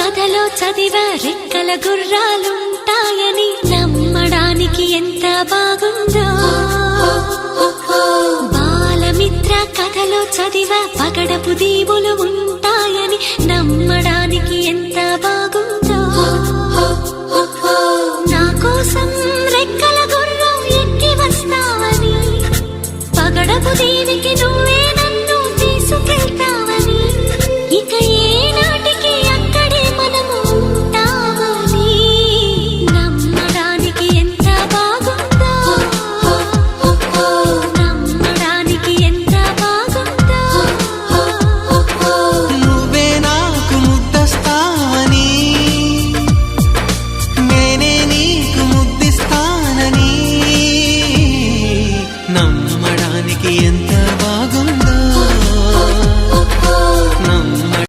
కథలో చదివా రెక్కల గుర్రాలుంటాయని నమ్మడానికి ఎంత బాగుందో బాలమిత్ర కథలో చదివా పగడపు దీవులు ఉంటాయి